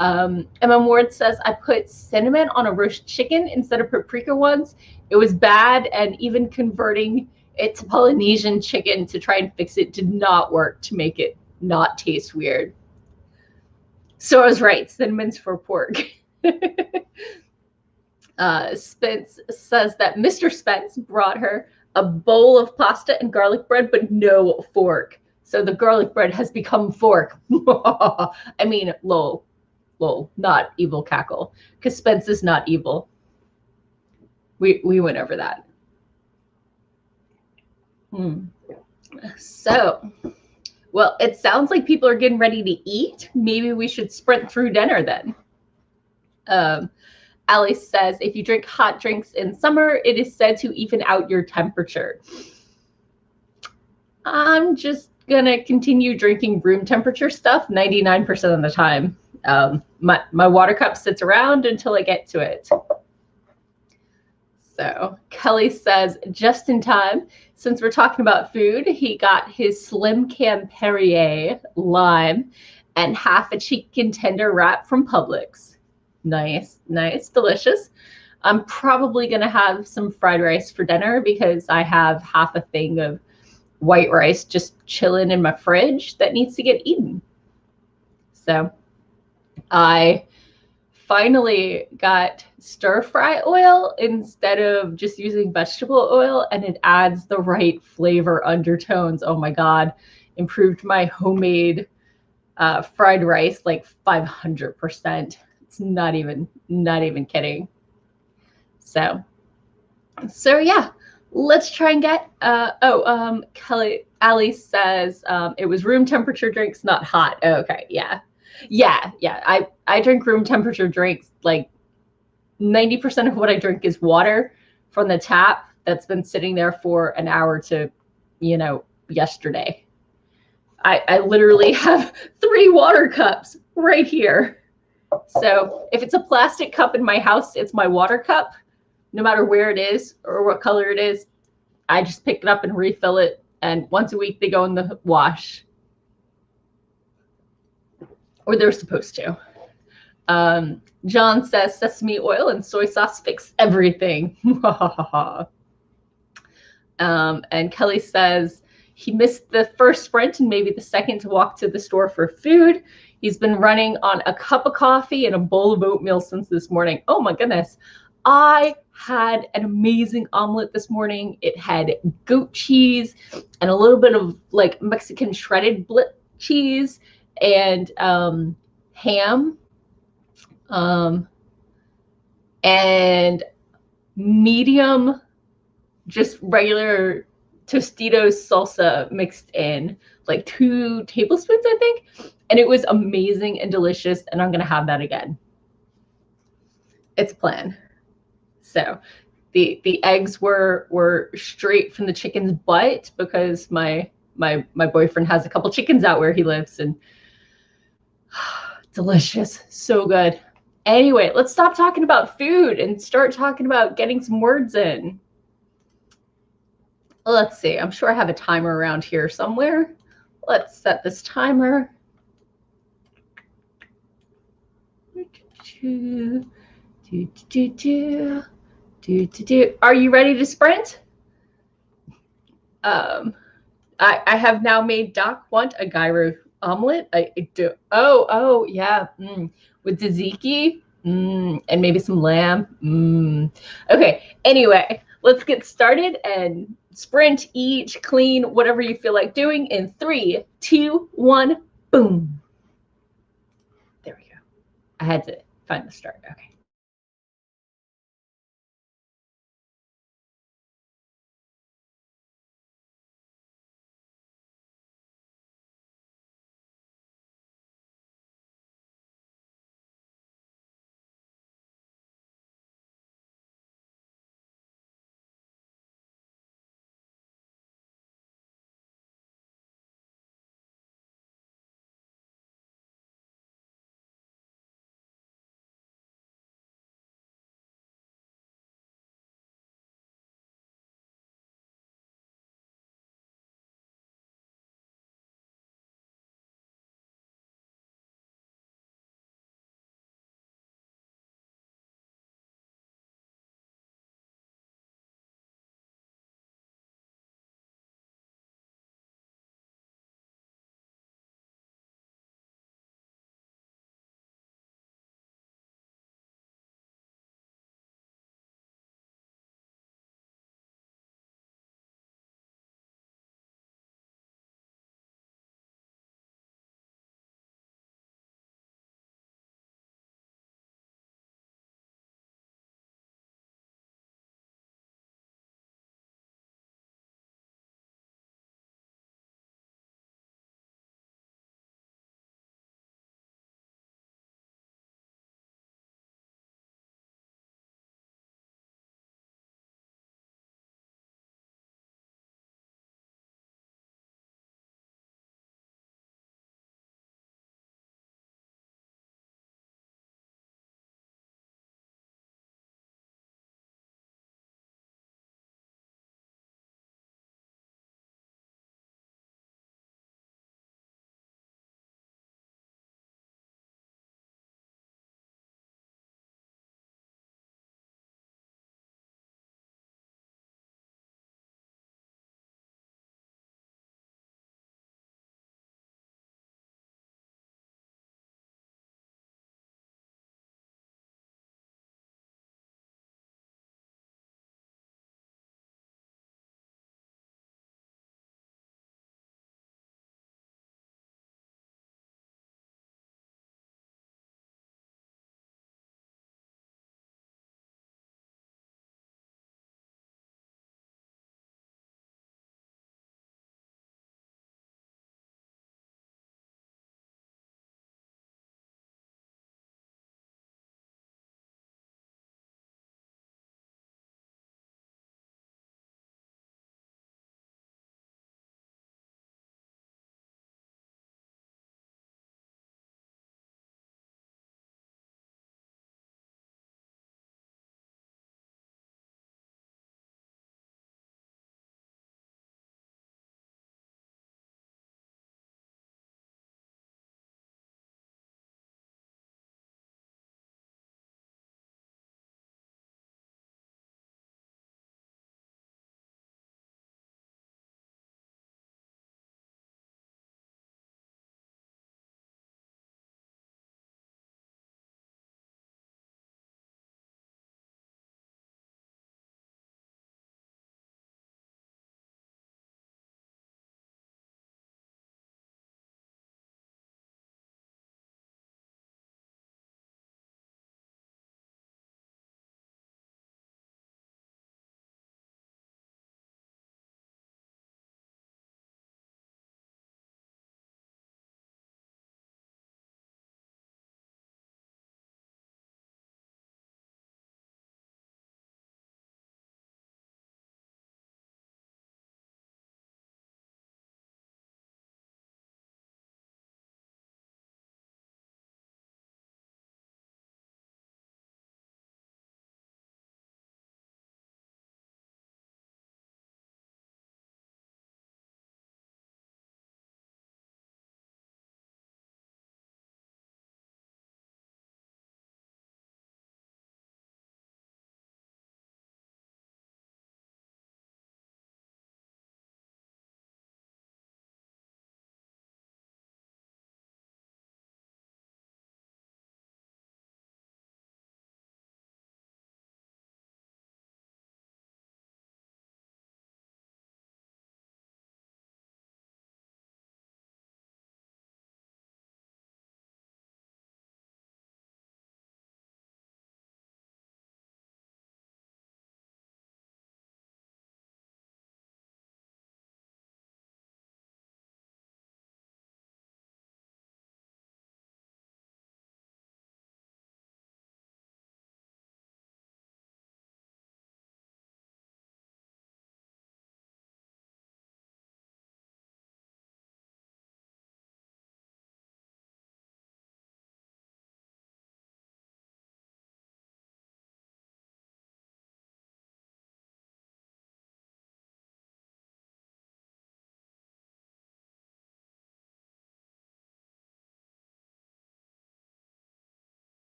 Emma Ward says, I put cinnamon on a roast chicken instead of paprika ones. It was bad, and even converting it to Polynesian chicken to try and fix it did not work to make it not taste weird. So I was right, cinnamon's for pork. Spence says that Mr. Spence brought her a bowl of pasta and garlic bread, but no fork. So the garlic bread has become fork. I mean, lol, not evil cackle, because Spence is not evil. We went over that. So, well, it sounds like people are getting ready to eat. Maybe we should sprint through dinner then. Allie says, if you drink hot drinks in summer, it is said to even out your temperature. I'm just going to continue drinking room temperature stuff 99% of the time. My water cup sits around until I get to it. So Kelly says, just in time, since we're talking about food, he got his Slim Cam Perrier lime and half a chicken tender wrap from Publix. Nice, delicious. I'm probably going to have some fried rice for dinner because I have half a thing of white rice just chilling in my fridge that needs to get eaten. So I finally got stir fry oil instead of just using vegetable oil, and it adds the right flavor undertones. Oh my God, improved my homemade fried rice like 500%. It's not even kidding. So yeah, let's try and get, Allie says it was room temperature drinks, not hot. Oh, okay, yeah. I drink room temperature drinks. Like 90% of what I drink is water from the tap that's been sitting there for an hour to, yesterday. I literally have 3 water cups right here. So if it's a plastic cup in my house, it's my water cup. No matter where it is or what color it is, I just pick it up and refill it. And once a week, they go in the wash. Or they're supposed to. John says sesame oil and soy sauce fix everything. And Kelly says he missed the first sprint and maybe the second to walk to the store for food. He's been running on a cup of coffee and a bowl of oatmeal since this morning. Oh my goodness. I had an amazing omelet this morning. It had goat cheese and a little bit of like Mexican shredded cheese and ham and medium just regular Tostitos salsa mixed in, like 2 tablespoons, I think. And it was amazing and delicious, and I'm going to have that again. It's a plan. So the eggs were straight from the chicken's butt because my boyfriend has a couple chickens out where he lives, and delicious, so good. Anyway, let's stop talking about food and start talking about getting some words in. Let's see. I'm sure I have a timer around here somewhere. Let's set this timer. Are you ready to sprint? I have now made Doc want a gyro omelet. I do. Oh, yeah. With tzatziki, and maybe some lamb. Okay. Anyway, let's get started and sprint, eat, clean, whatever you feel like doing in 3, 2, 1, boom. There we go. I had to find the start. Okay.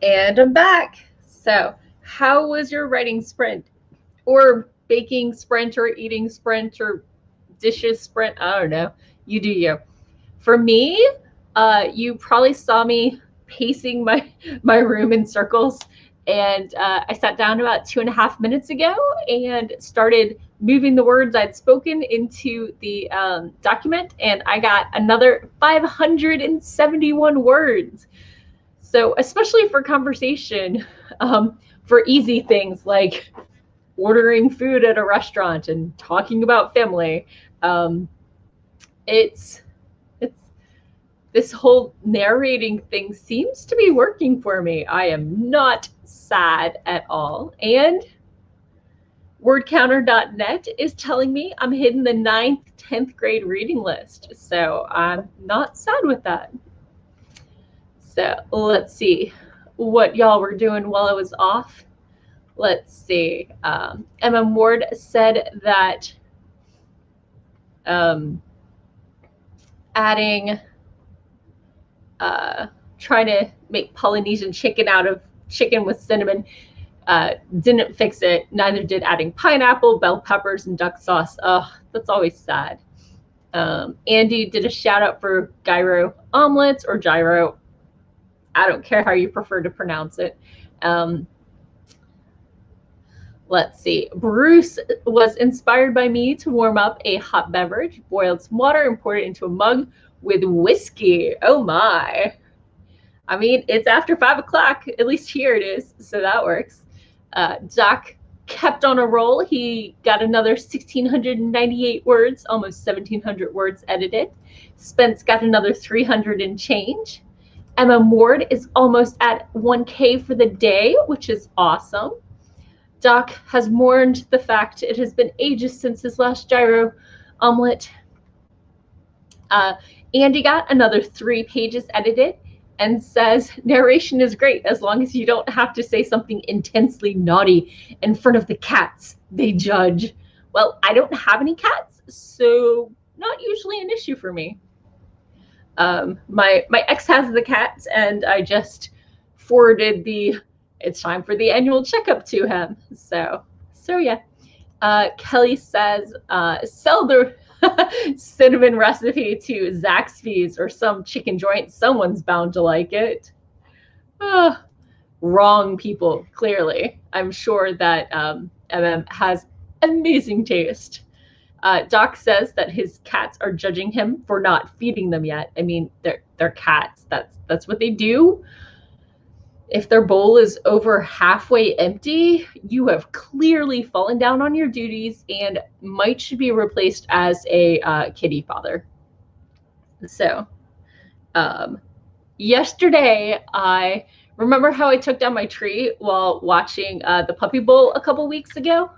And I'm back. So, how was your writing sprint? Or baking sprint, or eating sprint, or dishes sprint? I don't know. You do you. For me, you probably saw me pacing my room in circles. And I sat down about 2.5 minutes ago and started moving the words I'd spoken into the document. And I got another 571 words. So, especially for conversation, for easy things like ordering food at a restaurant and talking about family, it's it's this whole narrating thing seems to be working for me. I am not sad at all. And wordcounter.net is telling me I'm hitting the 9th, 10th grade reading list. So I'm not sad with that. So let's see what y'all were doing while I was off. Let's see. Emma Ward said that adding, trying to make Polynesian chicken out of chicken with cinnamon didn't fix it. Neither did adding pineapple, bell peppers, and duck sauce. Ugh, that's always sad. Andy did a shout out for gyro omelets, or gyro. I don't care how you prefer to pronounce it. Let's see. Bruce was inspired by me to warm up a hot beverage, boiled some water, and poured it into a mug with whiskey. Oh my. I mean, it's after 5 o'clock. At least here it is, so that works. Doc kept on a roll. He got another 1,698 words, almost 1,700 words edited. Spence got another 300 and change. Emma Ward is almost at 1K for the day, which is awesome. Doc has mourned the fact it has been ages since his last gyro omelet. Andy got another 3 pages edited and says narration is great as long as you don't have to say something intensely naughty in front of the cats they judge. Well, I don't have any cats, so not usually an issue for me. My ex has the cats, and I just forwarded the it's time for the annual checkup to him. So yeah. Kelly says sell the cinnamon recipe to Zaxby's or some chicken joint. Someone's bound to like it. Wrong people, clearly. I'm sure that MM has amazing taste. Doc says that his cats are judging him for not feeding them yet. I mean, they're cats. That's what they do. If their bowl is over halfway empty, you have clearly fallen down on your duties and should be replaced as a kitty father. So, yesterday, I remember how I took down my tree while watching the Puppy Bowl a couple weeks ago.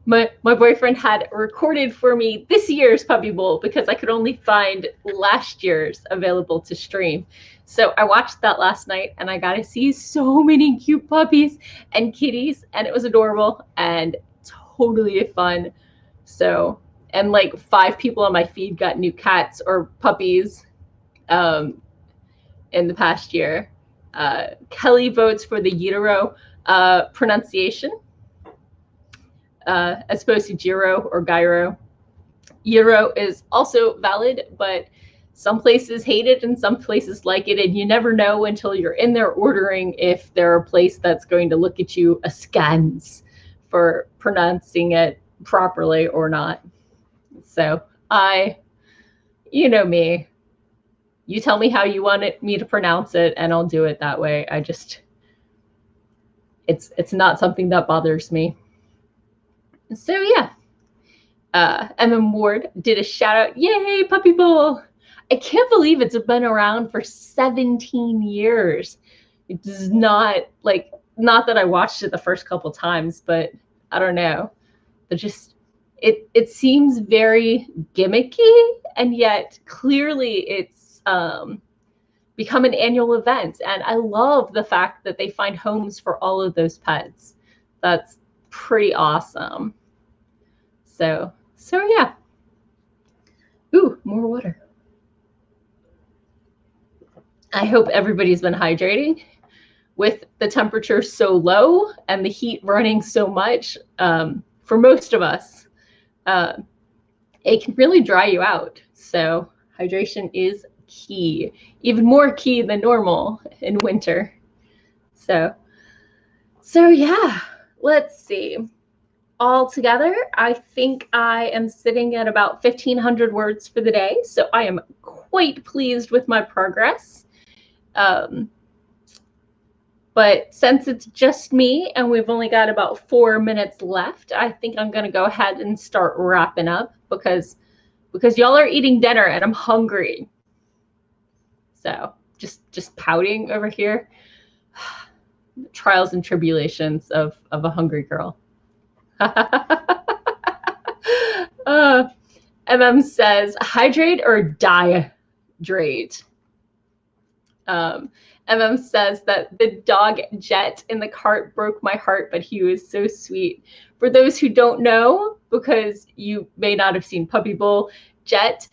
My boyfriend had recorded for me this year's Puppy Bowl because I could only find last year's available to stream. So I watched that last night, and I got to see so many cute puppies and kitties, and it was adorable and totally fun. So, and like 5 people on my feed got new cats or puppies in the past year. Kelly votes for the utero pronunciation, as opposed to gyro or gyro. Gyro is also valid, but some places hate it and some places like it, and you never know until you're in there ordering if they're a place that's going to look at you askance for pronouncing it properly or not. So you know me, you tell me how you want me to pronounce it and I'll do it that way. It's not something that bothers me. So yeah, Emma Ward did a shout out. Yay, Puppy Bowl! I can't believe it's been around for 17 years. It does not that I watched it the first couple times, but I don't know. It seems very gimmicky, and yet clearly it's become an annual event. And I love the fact that they find homes for all of those pets. That's pretty awesome. So yeah. Ooh, more water. I hope everybody's been hydrating. With the temperature so low and the heat running so much, for most of us, it can really dry you out. So hydration is key, even more key than normal in winter. So yeah, let's see. All together, I think I am sitting at about 1,500 words for the day. So I am quite pleased with my progress. But since it's just me and we've only got about 4 minutes left, I think I'm going to go ahead and start wrapping up because y'all are eating dinner and I'm hungry. So just pouting over here. Trials and tribulations of a hungry girl. MM says, hydrate or dihydrate? MM says that the dog Jet in the cart broke my heart, but he was so sweet. For those who don't know, because you may not have seen Puppy Bowl, Jet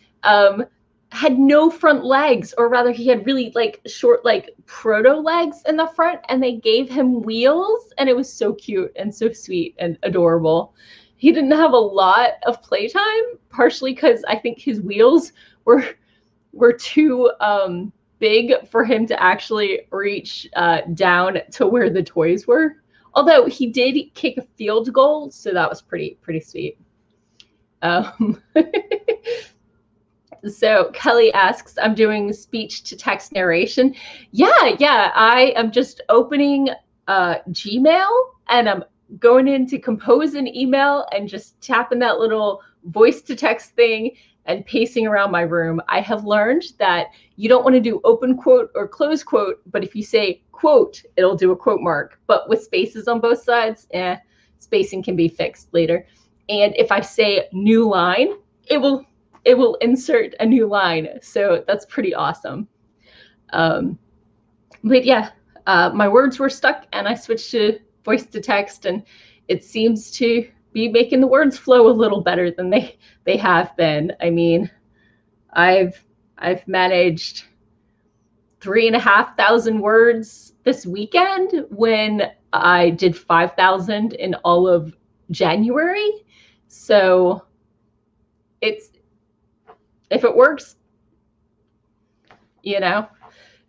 had no front legs, or rather he had really like short, like proto legs in the front, and they gave him wheels, and it was so cute and so sweet and adorable. He didn't have a lot of playtime, partially because I think his wheels were too big for him to actually reach down to where the toys were. Although he did kick a field goal, so that was pretty sweet. So Kelly asks, I'm doing speech to text narration. Yeah, I am just opening Gmail and I'm going in to compose an email and just tapping that little voice to text thing and pacing around my room. I have learned that you don't want to do open quote or close quote, but if you say quote, it'll do a quote mark. But with spaces on both sides, spacing can be fixed later. And if I say new line, it will insert a new line. So that's pretty awesome. But yeah, my words were stuck and I switched to voice to text, and it seems to be making the words flow a little better than they have been. I mean, I've managed 3,500 words this weekend when I did 5,000 in all of January. So if it works, you know.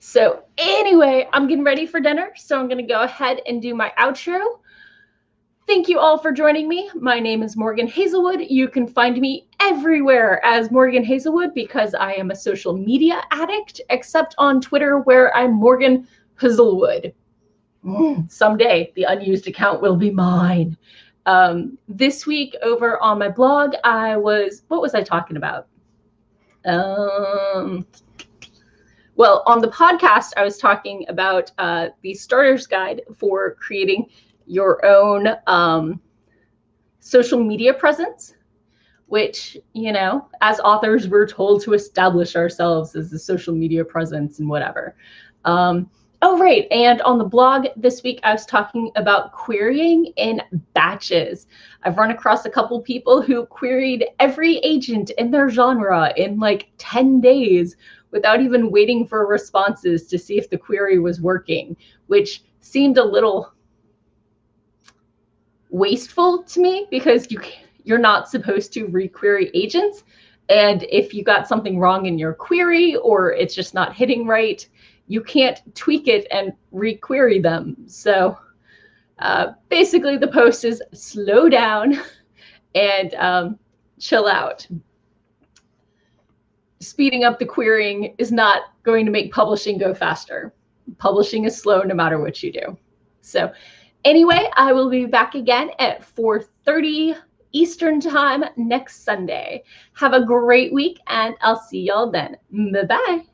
So anyway, I'm getting ready for dinner, so I'm going to go ahead and do my outro. Thank you all for joining me. My name is Morgan Hazelwood. You can find me everywhere as Morgan Hazelwood because I am a social media addict, except on Twitter where I'm Morgan Hazelwood. Someday the unused account will be mine. This week over on my blog, what was I talking about? Well, on the podcast, I was talking about the starter's guide for creating your own social media presence, which, you know, as authors, we're told to establish ourselves as a social media presence and whatever. Oh, right. And on the blog this week, I was talking about querying in batches. I've run across a couple people who queried every agent in their genre in like 10 days without even waiting for responses to see if the query was working, which seemed a little wasteful to me because you're not supposed to requery agents. And if you got something wrong in your query or it's just not hitting right, you can't tweak it and requery them. So basically the post is slow down and chill out. Speeding up the querying is not going to make publishing go faster. Publishing is slow no matter what you do. So anyway, I will be back again at 4:30 Eastern time next Sunday. Have a great week and I'll see y'all then. Bye-bye.